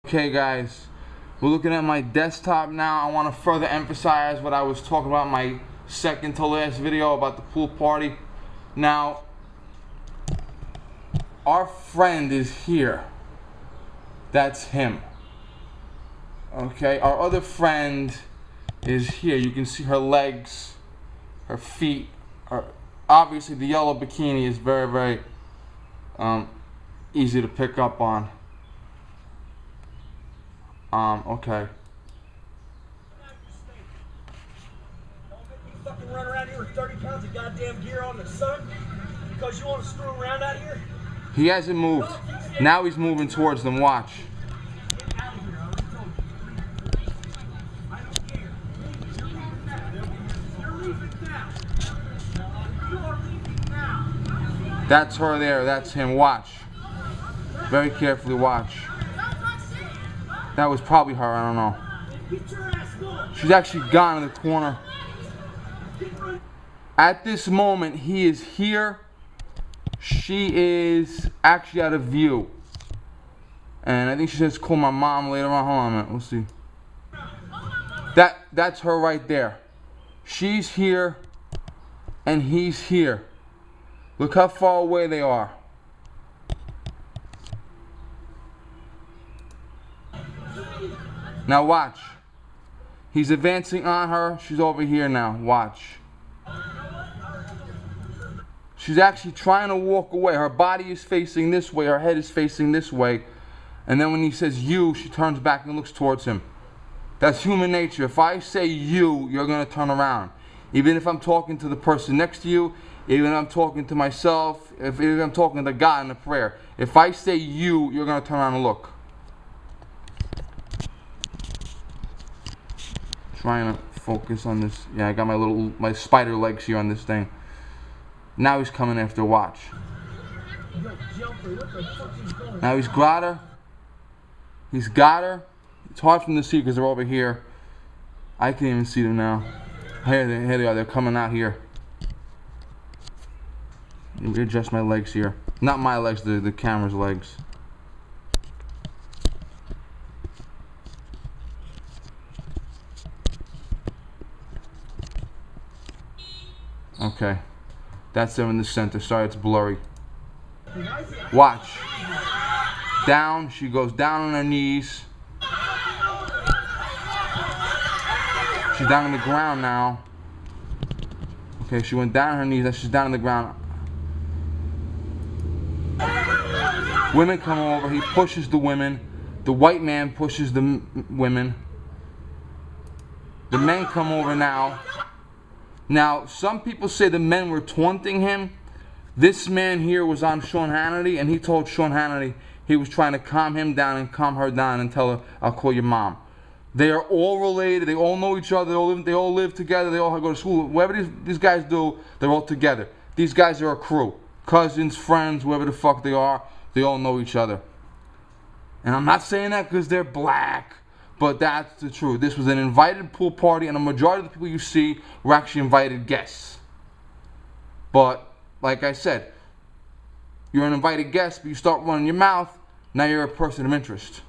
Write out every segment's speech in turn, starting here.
Okay guys, we're looking at my desktop now. I want to further emphasize what I was talking about in my second to last video about the pool party. Now, our friend is here. That's him. Okay, our other friend is here. You can see her legs, her feet. Obviously the yellow bikini is very easy to pick up on. Okay. Don't make me fucking run around here with 30 pounds of goddamn gear on the sun because you want to screw around out here? He hasn't moved. Now he's moving towards them. Watch. Get out of here, I already told you. I don't care. You're leaving now. You are leaving now. That's her there. That's him. Watch. Very carefully watch. That was probably her. I don't know. She's actually gone in the corner. At this moment, he is here. She is actually out of view. And I think she says call my mom later on. Hold on a minute. We'll see. That's her right there. She's here. And he's here. Look how far away they are. Now watch. He's advancing on her. She's over here now. Watch. She's actually trying to walk away. Her body is facing this way. Her head is facing this way. And then when he says you, she turns back and looks towards him. That's human nature. If I say you, you're going to turn around. Even if I'm talking to the person next to you, even if I'm talking to myself, even if I'm talking to God in a prayer. If I say you, you're going to turn around and look. Trying to focus on this. Yeah, I got my spider legs here on this thing. Now he's coming after. Watch. Now he's got her. He's got her. It's hard for them to see because they're over here. I can't even see them now. Here they are. They're coming out here. Let me adjust my legs here. Not my legs, the camera's legs. Okay, that's them in the center. Sorry, it's blurry. Watch. Down, she goes down on her knees. She's down on the ground now. Okay, she went down on her knees. Now she's down on the ground. Women come over. He pushes the women. The white man pushes the women. The men come over now. Now, some people say the men were taunting him. This man here was on Sean Hannity, and he told Sean Hannity he was trying to calm him down and calm her down and tell her, I'll call your mom. They are all related. They all know each other. They all live together. They all go to school. Whatever these guys do, they're all together. These guys are a crew. Cousins, friends, whoever the fuck they are, they all know each other. And I'm not saying that because they're black. But that's the truth. This was an invited pool party, and a majority of the people you see were actually invited guests. But, like I said, you're an invited guest, but you start running your mouth, now you're a person of interest.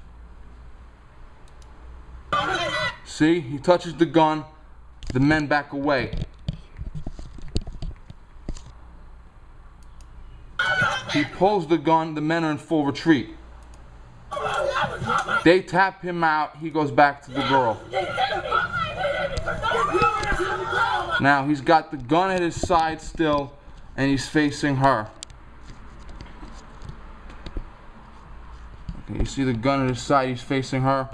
See? He touches the gun, the men back away. He pulls the gun, the men are in full retreat. They tap him out, he goes back to the girl. Now he's got the gun at his side still, and he's facing her. Okay, you see the gun at his side, he's facing her.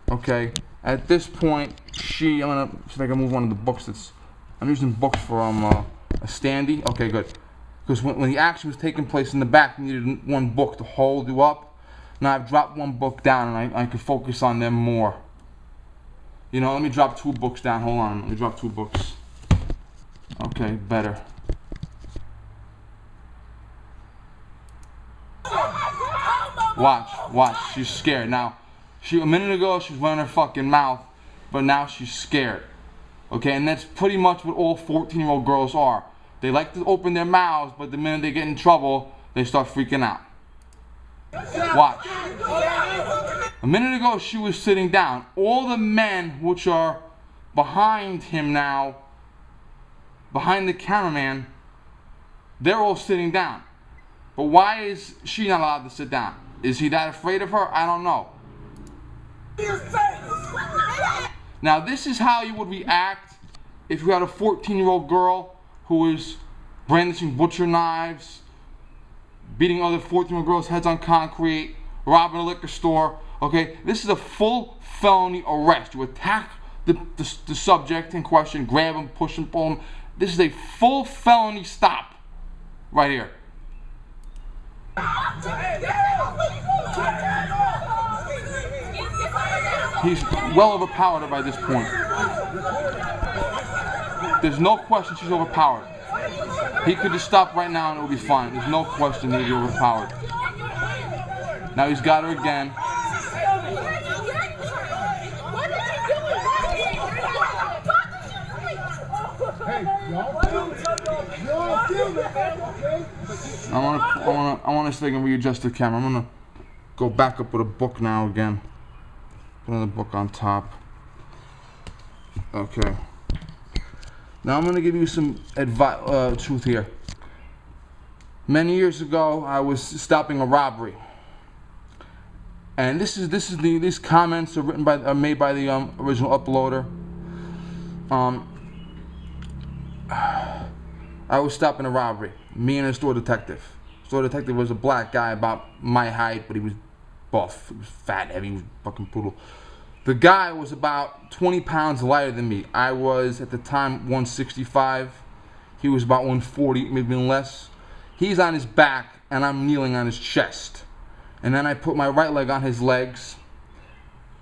Okay, at this point, I'm gonna see if I can move one of the books I'm using books for a standee. Okay, good. Because when the action was taking place in the back, you needed one book to hold you up. Now I've dropped one book down and I can focus on them more. You know, let me drop 2 books down. Hold on, let me drop 2 books. Okay, better. Watch, she's scared. Now, a minute ago she was running her fucking mouth, but now she's scared. Okay, and that's pretty much what all 14-year-old girls are. They like to open their mouths, but the minute they get in trouble, they start freaking out. Watch. A minute ago, she was sitting down. All the men which are behind him now, behind the cameraman, they're all sitting down. But why is she not allowed to sit down? Is he that afraid of her? I don't know. Now, this is how you would react if you had a 14-year-old girl who is brandishing butcher knives, beating other 14-year-old girls' heads on concrete, robbing a liquor store. Okay, this is a full felony arrest. You attack the subject in question, grab him, push him, pull him. This is a full felony stop right here. He's well overpowered by this point. There's no question she's overpowered. He could just stop right now and it would be fine. There's no question he'd be overpowered. Now he's got her again. I want to see if I can readjust the camera. I'm gonna go back up with a book now again. Put another book on top. Okay. Now I'm gonna give you some truth here. Many years ago, I was stopping a robbery, and these comments are made by the original uploader. I was stopping a robbery. Me and a store detective. Store detective was a black guy about my height, but he was buff. He was fat, heavy, he was fucking brutal. The guy was about 20 pounds lighter than me. I was, at the time, 165. He was about 140, maybe less. He's on his back, and I'm kneeling on his chest. And then I put my right leg on his legs.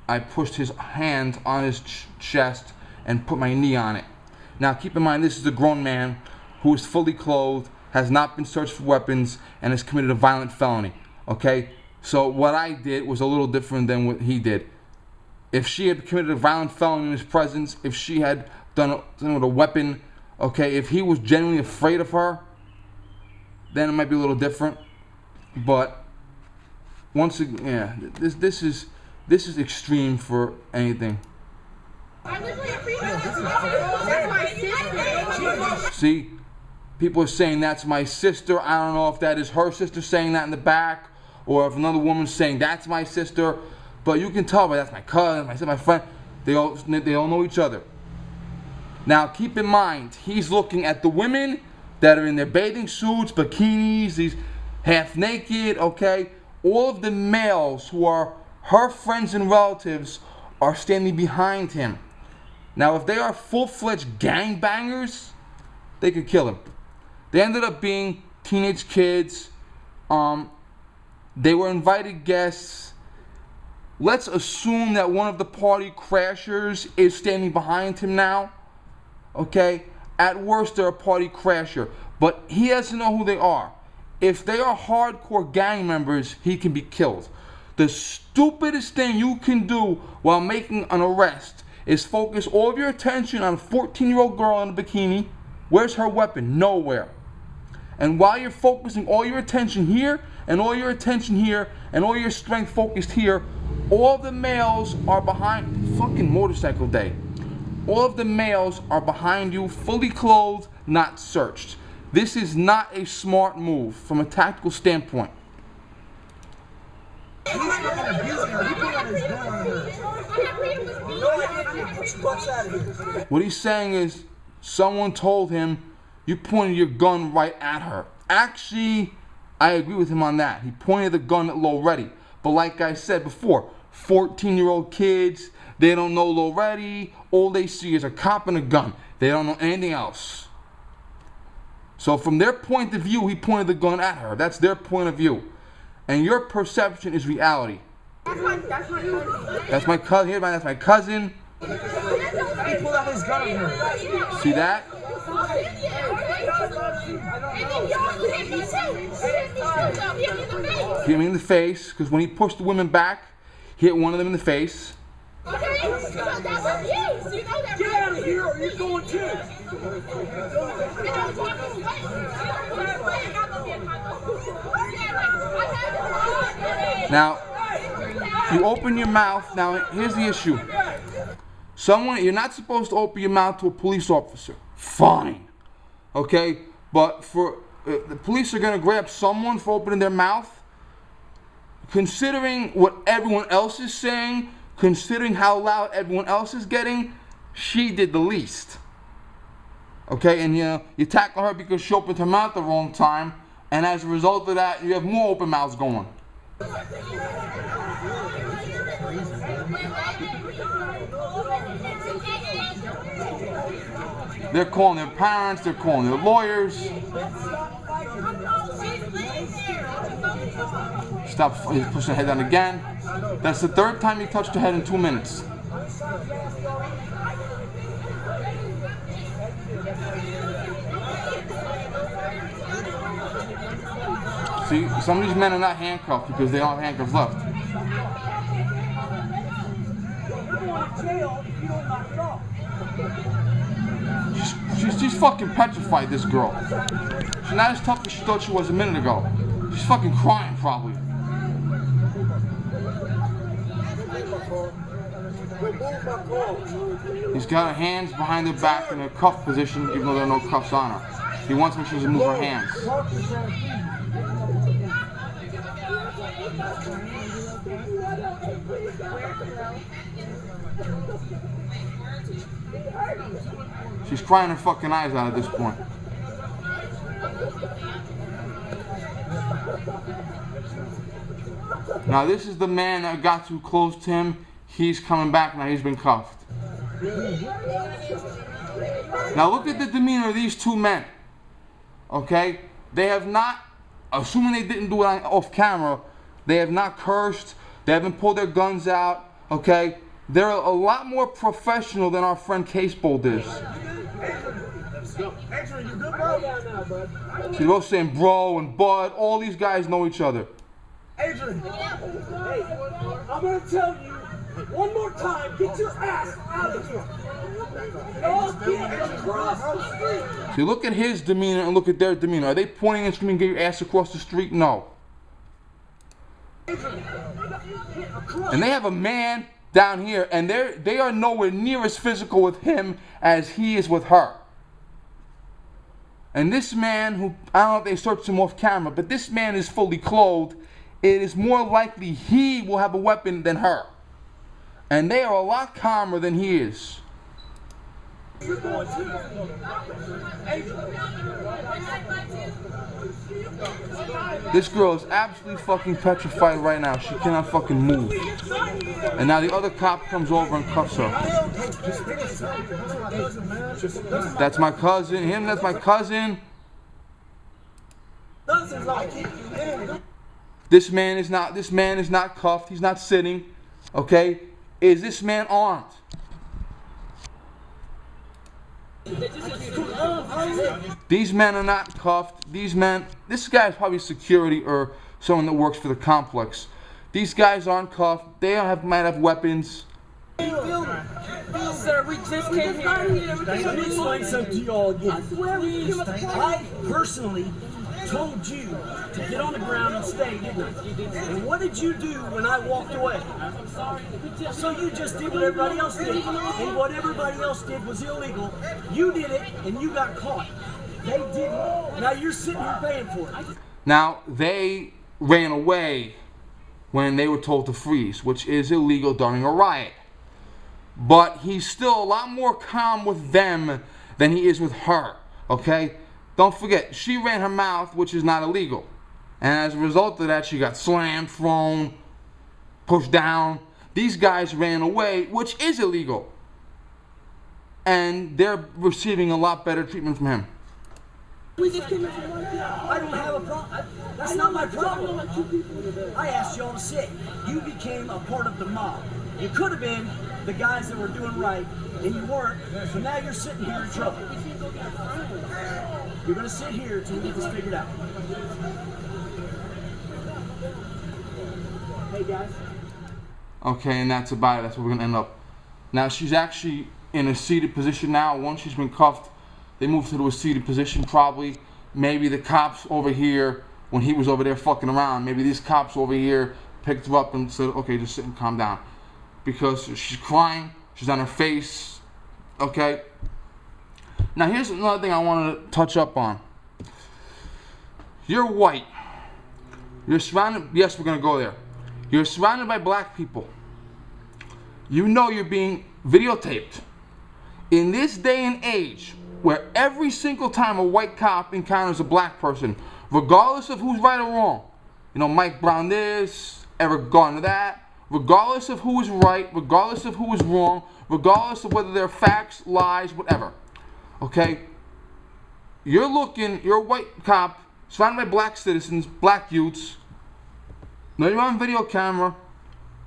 I pushed his hand on his chest and put my knee on it. Now, keep in mind, this is a grown man who is fully clothed, has not been searched for weapons, and has committed a violent felony. Okay? So what I did was a little different than what he did. If she had committed a violent felony in his presence, if she had done something with a weapon, okay, if he was genuinely afraid of her, then it might be a little different. But once again, yeah, this is extreme for anything. See, people are saying that's my sister. I don't know if that is her sister saying that in the back, or if another woman's saying that's my sister. But you can tell by that's my cousin, my friend. They all know each other. Now keep in mind, he's looking at the women that are in their bathing suits, bikinis, these half naked. Okay, all of the males who are her friends and relatives are standing behind him. Now, if they are full-fledged gangbangers, they could kill him. They ended up being teenage kids. They were invited guests. Let's assume that one of the party crashers is standing behind him now. Okay? At worst, they're a party crasher. But he doesn't know who they are. If they are hardcore gang members, he can be killed. The stupidest thing you can do while making an arrest is focus all of your attention on a 14-year-old girl in a bikini. Where's her weapon? Nowhere. And while you're focusing all your attention here, and all your attention here, and all your strength focused here, all the males are behind. Fucking motorcycle day. All of the males are behind you, fully clothed, not searched. This is not a smart move from a tactical standpoint. What he's saying is, someone told him, you pointed your gun right at her. Actually, I agree with him on that. He pointed the gun at Low Ready. But like I said before, 14-year-old kids, they don't know Low Ready. All they see is a cop and a gun. They don't know anything else. So from their point of view, he pointed the gun at her. That's their point of view. And your perception is reality. That's my cousin. Here, that's my cousin. He pulled out his gun. See that? Hit me in the face, because when he pushed the women back, he hit one of them in the face. Get out of here, or you're going too. Now, You open your mouth. Now, here's the issue. You're not supposed to open your mouth to a police officer. Fine. Okay? But the police are going to grab someone for opening their mouth. Considering what everyone else is saying, considering how loud everyone else is getting, she did the least. Okay? And you tackle her because she opened her mouth the wrong time. And as a result of that, you have more open mouths going. They're calling their parents, they're calling their lawyers. Stop, he's pushing her head down again. That's the third time he touched her head in 2 minutes. See, some of these men are not handcuffed because they don't have handcuffs left. She's fucking petrified, this girl. She's not as tough as she thought she was a minute ago. She's fucking crying, probably. He's got her hands behind her back in a cuff position, even though there are no cuffs on her. He wants to make sure she doesn't move her hands. She's crying her fucking eyes out at this point. Now this is the man that got too close to him. He's coming back now. He's been cuffed. Now look at the demeanor of these two men. Okay? They have not, assuming they didn't do it off camera, they have not cursed. They haven't pulled their guns out. Okay? They're a lot more professional than our friend Casebold is. She's both saying bro and bud. All these guys know each other. Adrian, hey, I'm gonna tell you one more time, get your ass out of here. Y'all get across the street. See, look at his demeanor and look at their demeanor. Are they pointing and screaming, get your ass across the street? No. And they have a man down here, and they are nowhere near as physical with him as he is with her. And this man, who, I don't know if they searched him off camera, but this man is fully clothed. It is more likely he will have a weapon than her. And they are a lot calmer than he is. This girl is absolutely fucking petrified right now. She cannot fucking move. And now the other cop comes over and cuffs her. That's my cousin. Him, that's my cousin. This man is not cuffed. He's not sitting. Okay? Is this man armed? These men are not cuffed. These men, this guy is probably security or someone that works for the complex. These guys aren't cuffed. They might have weapons. Sir, we just came here. Let me explain something to you all again. I personally told you to get on the ground and stay, didn't I? And what did you do when I walked away? So you just did what everybody else did. And what everybody else did was illegal. You did it and you got caught. They didn't. Now you're sitting here paying for it. Now, they ran away when they were told to freeze, which is illegal during a riot. But he's still a lot more calm with them than he is with her, okay? Don't forget, she ran her mouth, which is not illegal. And as a result of that, she got slammed, thrown, pushed down. These guys ran away, which is illegal. And they're receiving a lot better treatment from him. I don't have a problem. That's not my problem. I asked y'all to sit. You became a part of the mob. You could have been the guys that were doing right, and you weren't. So now you're sitting here in trouble. You're going to sit here until we get this figured out. Hey, guys. Okay, and that's about it. That's where we're going to end up. Now, she's actually in a seated position now. Once she's been cuffed, they moved her to a seated position probably. Maybe the cops over here, when he was over there fucking around, maybe these cops over here picked her up and said, okay, just sit and calm down. Because she's crying, she's on her face, okay? Now here's another thing I wanted to touch up on. You're white. You're surrounded, yes, we're gonna go there. You're surrounded by black people. You know you're being videotaped. In this day and age, where every single time a white cop encounters a black person, regardless of who's right or wrong, you know, Mike Brown this, Eric Garner that, regardless of who is right, regardless of who is wrong, regardless of whether they're facts, lies, whatever, okay? You're a white cop, surrounded by black citizens, black youths, now you're on video camera,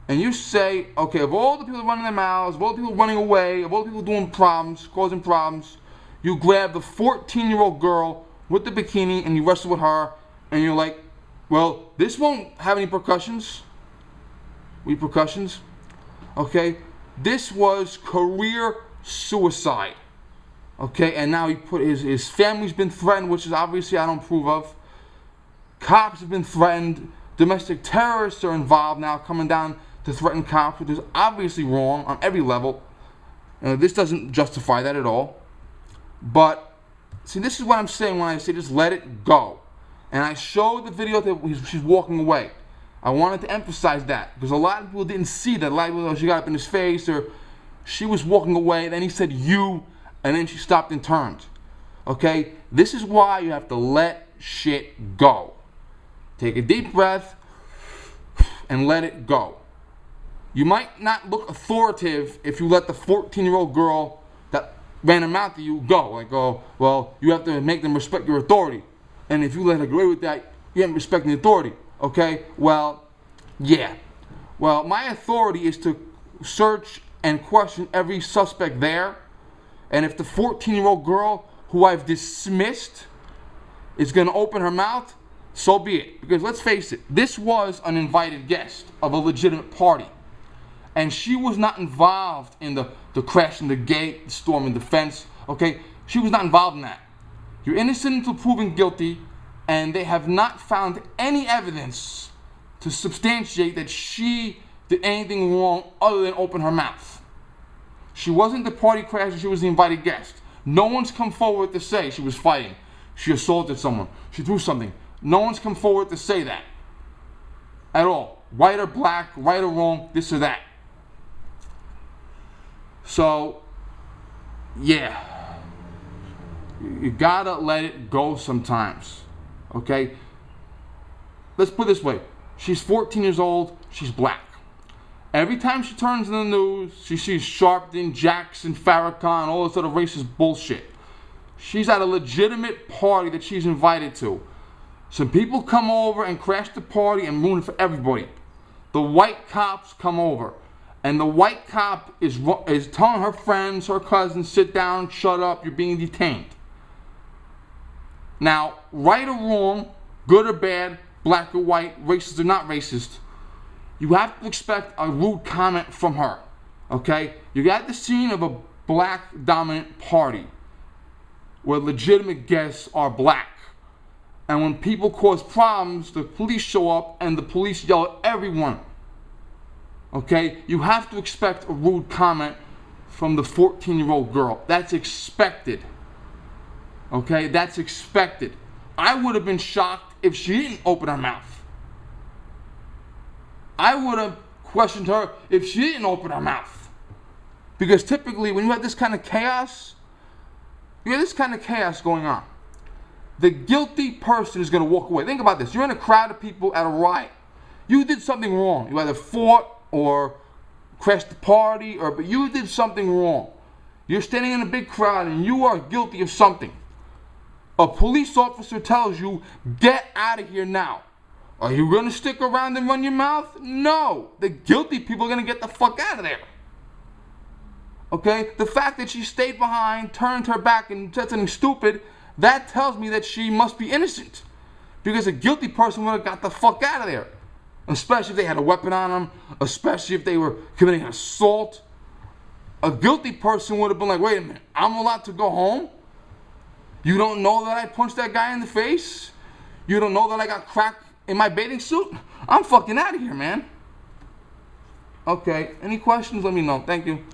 and you say, okay, of all the people running their mouths, of all the people running away, of all the people doing problems, causing problems, you grab the 14-year-old girl with the bikini and you wrestle with her, and you're like, well, this won't have any repercussions. Okay? This was career suicide. Okay? And now he put his family's been threatened, which is obviously I don't approve of. Cops have been threatened. Domestic terrorists are involved now, coming down to threaten cops, which is obviously wrong on every level. This doesn't justify that at all. But, see, this is what I'm saying when I say just let it go. And I showed the video that she's walking away. I wanted to emphasize that, because a lot of people didn't see that. A lot of people, she got up in his face, or she was walking away, then he said, you, and then she stopped and turned. Okay? This is why you have to let shit go. Take a deep breath and let it go. You might not look authoritative if you let the 14-year-old girl that ran her mouth at you go. Like, oh, well, you have to make them respect your authority. And if you let her agree with that, you ain't respecting the authority. Okay? Well, yeah. Well, my authority is to search and question every suspect there. And if the 14-year-old girl who I've dismissed is going to open her mouth, so be it. Because let's face it, this was an invited guest of a legitimate party. And she was not involved in the crashing the gate, the storming the fence. Okay? She was not involved in that. You're innocent until proven guilty, and they have not found any evidence to substantiate that she did anything wrong other than open her mouth. She wasn't the party crasher, she was the invited guest. No one's come forward to say she was fighting, she assaulted someone, she threw something. No one's come forward to say that at all. White or black, right or wrong, this or that. So, yeah. You gotta let it go sometimes. Okay? Let's put it this way. She's 14 years old, she's black. Every time she turns in the news, she sees Sharpton, Jackson, Farrakhan, all this other racist bullshit. She's at a legitimate party that she's invited to. Some people come over and crash the party and ruin it for everybody. The white cops come over. And the white cop is telling her friends, her cousins, sit down, shut up, you're being detained. Now, right or wrong, good or bad, black or white, racist or not racist, you have to expect a rude comment from her. Okay? You're at the scene of a black dominant party where legitimate guests are black. And when people cause problems, the police show up and the police yell at everyone. Okay? You have to expect a rude comment from the 14-year-old girl. That's expected. Okay? That's expected. I would have been shocked if she didn't open her mouth. I would have questioned her if she didn't open her mouth. Because typically when you have this kind of chaos, going on, the guilty person is going to walk away. Think about this. You're in a crowd of people at a riot. You did something wrong. You either fought or crashed the party, but you did something wrong. You're standing in a big crowd and you are guilty of something. A police officer tells you, get out of here now. Are you going to stick around and run your mouth? No. The guilty people are going to get the fuck out of there. Okay? The fact that she stayed behind, turned her back, and said something stupid, that tells me that she must be innocent. Because a guilty person would have got the fuck out of there. Especially if they had a weapon on them. Especially if they were committing an assault. A guilty person would have been like, wait a minute, I'm allowed to go home? You don't know that I punched that guy in the face? You don't know that I got crack in my bathing suit, I'm fucking out of here, man. Okay, any questions? Let me know. Thank you.